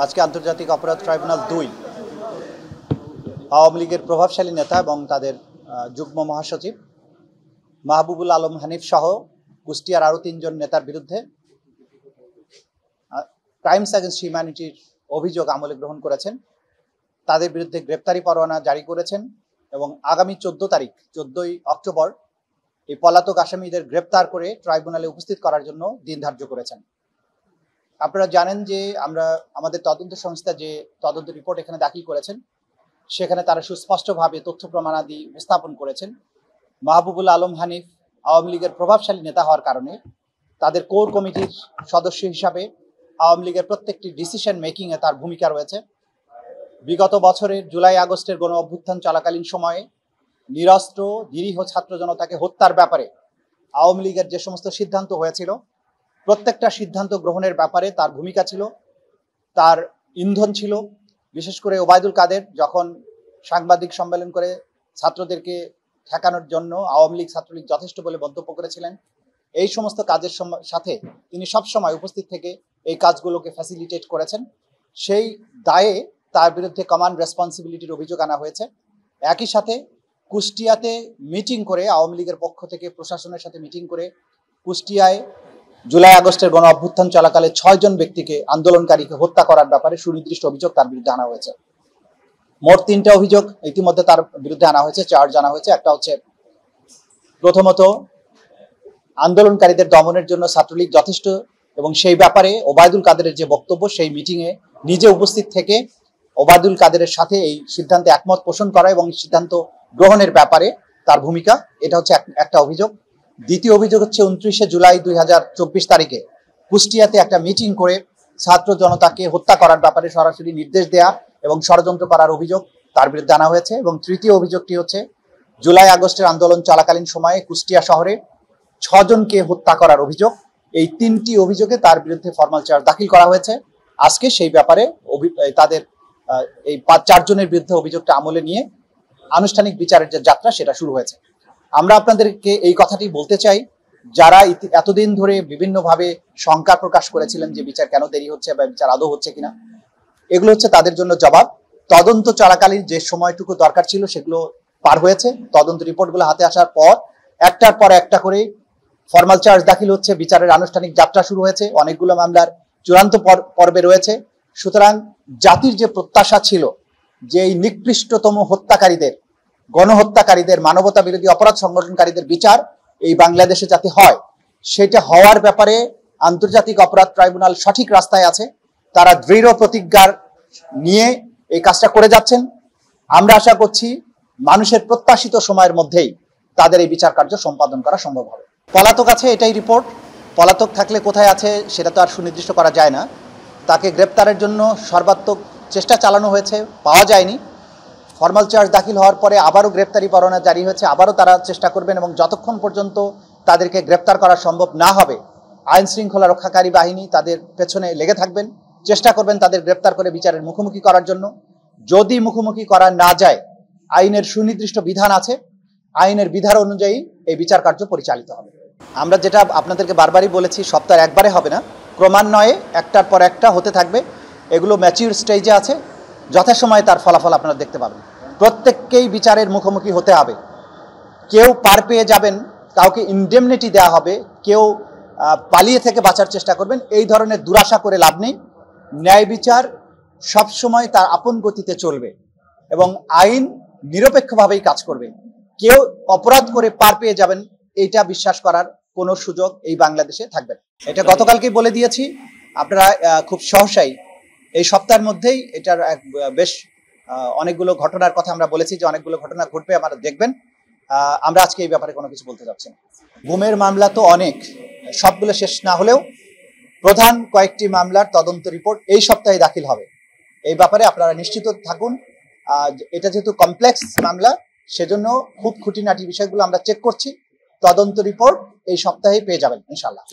আজকে আন্তর্জাতিক অপরাধ ট্রাইব্যুনাল ২ আওয়ামী লীগের প্রভাবশালী নেতা এবং তাদের যুগ্ম মহাসচিব মাহবুবুল আলম হানিফ সহ কুষ্টিয়ার আরও ৩ জন নেতার বিরুদ্ধে ক্রাইমস এগেইনস্ট হিউম্যানিটির অভিযোগ আমলে গ্রহণ করেছেন। তাদের বিরুদ্ধে গ্রেপ্তারি পরোয়ানা জারি করেছেন এবং আগামী 14ই অক্টোবর এই পলাতক আসামিদের গ্রেপ্তার করে ট্রাইব্যুনালে উপস্থিত করার জন্য দিন ধার্য করেছেন। আপনারা জানেন যে আমাদের তদন্ত সংস্থা যে তদন্ত রিপোর্ট এখানে দাখিল করেছেন, সেখানে তারা সুস্পষ্টভাবে তথ্য প্রমাণাদি উপস্থাপন করেছেন। মাহবুবুল আলম হানিফ আওয়ামী লীগের প্রভাবশালী নেতা হওয়ার কারণে তাদের কোর কমিটির সদস্য হিসাবে আওয়ামী লীগের প্রত্যেকটি ডিসিশন মেকিংয়ে তার ভূমিকা রয়েছে। বিগত বছরের জুলাই আগস্টের গণ অভ্যুত্থান চলাকালীন সময়ে নিরস্ত্র নিরীহ ছাত্র জনতাকে হত্যার ব্যাপারে আওয়ামী লীগের যে সমস্ত সিদ্ধান্ত হয়েছিল, প্রত্যেকটা সিদ্ধান্ত গ্রহণের ব্যাপারে তার ভূমিকা ছিল, তার ইন্ধন ছিল। বিশেষ করে ওবায়দুল কাদের যখন সাংবাদিক সম্মেলন করে ছাত্রদেরকে ঠেকানোর জন্য আওয়ামী লীগ ছাত্রলীগ যথেষ্ট বলে মন্তব্য করেছিলেন, এই সমস্ত কাজের সাথে তিনি সবসময় উপস্থিত থেকে এই কাজগুলোকে ফ্যাসিলিটেট করেছেন। সেই দায়ে তার বিরুদ্ধে কমান্ড রেসপন্সিবিলিটির অভিযোগ আনা হয়েছে। একই সাথে কুষ্টিয়াতে মিটিং করে আওয়ামী লীগের পক্ষ থেকে প্রশাসনের সাথে মিটিং করে কুষ্টিয়ায় জুলাই আগস্টের গণ অভ্যুত্থান চলাকালে 6 জন ব্যক্তিকে আন্দোলনকারীকে হত্যা করার ব্যাপারে সুনির্দিষ্ট অভিযোগ তার বিরুদ্ধে আনা হয়েছে। মোট 3টা অভিযোগ ইতিমধ্যে তার বিরুদ্ধে আনা হয়েছে, চার্জ আনা হয়েছে। একটা হচ্ছে প্রথমত আন্দোলনকারীদের দমনের জন্য ছাত্রলীগ যথেষ্ট, এবং সেই ব্যাপারে ওবায়দুল কাদেরের যে বক্তব্য, সেই মিটিংয়ে নিজে উপস্থিত থেকে ওবায়দুল কাদেরের সাথে এই সিদ্ধান্তে একমত পোষণ করা এবং সিদ্ধান্ত গ্রহণের ব্যাপারে তার ভূমিকা, এটা হচ্ছে একটা অভিযোগ। দ্বিতীয় অভিযোগ হচ্ছে 29শে জুলাই 2024 তারিখে কুষ্টিয়াতে একটা মিটিং করে ছাত্র জনতাকে হত্যা করার ব্যাপারে সরাসরি নির্দেশ দেয়া এবং ষড়যন্ত্র করার অভিযোগ তার বিরুদ্ধে আনা হয়েছে। এবং তৃতীয় অভিযোগটি হচ্ছে জুলাই আগস্টের আন্দোলন চলাকালীন সময়ে কুষ্টিয়া শহরে 6 জনকে হত্যা করার অভিযোগ। এই 3টি অভিযোগে তার বিরুদ্ধে ফরমাল চার্জ দাখিল করা হয়েছে। আজকে সেই ব্যাপারে তাদের এই 4 জনের বিরুদ্ধে অভিযোগটা আমলে নিয়ে আনুষ্ঠানিক বিচারের যে যাত্রা, সেটা শুরু হয়েছে। আমরা আপনাদেরকে এই কথাটি বলতে চাই, যারা এতদিন ধরে বিভিন্নভাবে শঙ্কা প্রকাশ করেছিলেন যে বিচার কেন দেরি হচ্ছে বা বিচার আদৌ হচ্ছে কিনা, এগুলো হচ্ছে তাদের জন্য জবাব। তদন্ত চলাকালীন যে সময়টুকু দরকার ছিল সেগুলো পার হয়েছে। তদন্ত রিপোর্টগুলো হাতে আসার পর একটার পর একটা করে ফরমাল চার্জ দাখিল হচ্ছে, বিচারের আনুষ্ঠানিক যাত্রা শুরু হয়েছে, অনেকগুলো মামলার চূড়ান্ত পর্বে রয়েছে। সুতরাং জাতির যে প্রত্যাশা ছিল যে এই নিকৃষ্টতম হত্যাকারীদের, গণহত্যাকারীদের, মানবতা বিরোধী অপরাধ সংগঠনকারীদের বিচার এই বাংলাদেশে যাতে হয়, সেটা হওয়ার ব্যাপারে আন্তর্জাতিক অপরাধ ট্রাইব্যুনাল সঠিক রাস্তায় আছে। তারা দৃঢ় প্রতিজ্ঞার নিয়ে এই কাজটা করে যাচ্ছেন। আমরা আশা করছি মানুষের প্রত্যাশিত সময়ের মধ্যেই তাদের এই বিচার কার্য সম্পাদন করা সম্ভব হবে। পলাতক আছে, এটাই রিপোর্ট। পলাতক থাকলে কোথায় আছে সেটা তো আর সুনির্দিষ্ট করা যায় না। তাকে গ্রেপ্তারের জন্য সর্বাত্মক চেষ্টা চালানো হয়েছে, পাওয়া যায়নি। ফরমাল চার্জ দাখিল হওয়ার পরে আবারও গ্রেপ্তারি পরোয়ানা জারি হয়েছে, আবারও তারা চেষ্টা করবেন এবং যতক্ষণ পর্যন্ত তাদেরকে গ্রেপ্তার করা সম্ভব না হবে আইন শৃঙ্খলা রক্ষাকারী বাহিনী তাদের পেছনে লেগে থাকবেন, চেষ্টা করবেন তাদের গ্রেপ্তার করে বিচারের মুখোমুখি করার জন্য। যদি মুখোমুখি করা না যায়, আইনের সুনির্দিষ্ট বিধান আছে, আইনের বিধান অনুযায়ী এই বিচার কার্য পরিচালিত হবে। আমরা যেটা আপনাদেরকে বারবারই বলেছি, সপ্তাহে একবারে হবে না, ক্রমান্বয়ে একটার পর একটা হতে থাকবে। এগুলো ম্যাচিউর স্টেজে আছে, যথাসময়ে তার ফলাফল আপনারা দেখতে পাবেন। প্রত্যেককেই বিচারের মুখোমুখি হতে হবে। কেউ পার পেয়ে যাবেন, কাউকে ইনডেমনিটি দেওয়া হবে, কেউ পালিয়ে থেকে বাঁচার চেষ্টা করবেন, এই ধরনের দুরাশা করে লাভ নেই। ন্যায় বিচার সবসময় তার আপন গতিতে চলবে এবং আইন নিরপেক্ষভাবেই কাজ করবে। কেউ অপরাধ করে পার পেয়ে যাবেন, এইটা বিশ্বাস করার কোনো সুযোগ এই বাংলাদেশে থাকবে না। এটা গতকালকেই বলে দিয়েছি। আপনারা খুব সহসাই এই সপ্তাহের মধ্যেই এটার বেশ অনেকগুলো ঘটনার কথা আমরা বলেছি যে অনেকগুলো ঘটনা ঘটবে, আপনারা দেখবেন। আমরা আজকে এই ব্যাপারে কোনো কিছু বলতে যাচ্ছি না। গুমের মামলা তো অনেক, সবগুলো শেষ না হলেও প্রধান কয়েকটি মামলার তদন্ত রিপোর্ট এই সপ্তাহে দাখিল হবে। এই ব্যাপারে আপনারা নিশ্চিত থাকুন। এটা যেহেতু কমপ্লেক্স মামলা, সেজন্য খুব খুঁটিনাটি বিষয়গুলো আমরা চেক করছি। তদন্ত রিপোর্ট এই সপ্তাহেই পেয়ে যাবেন ইনশাআল্লাহ।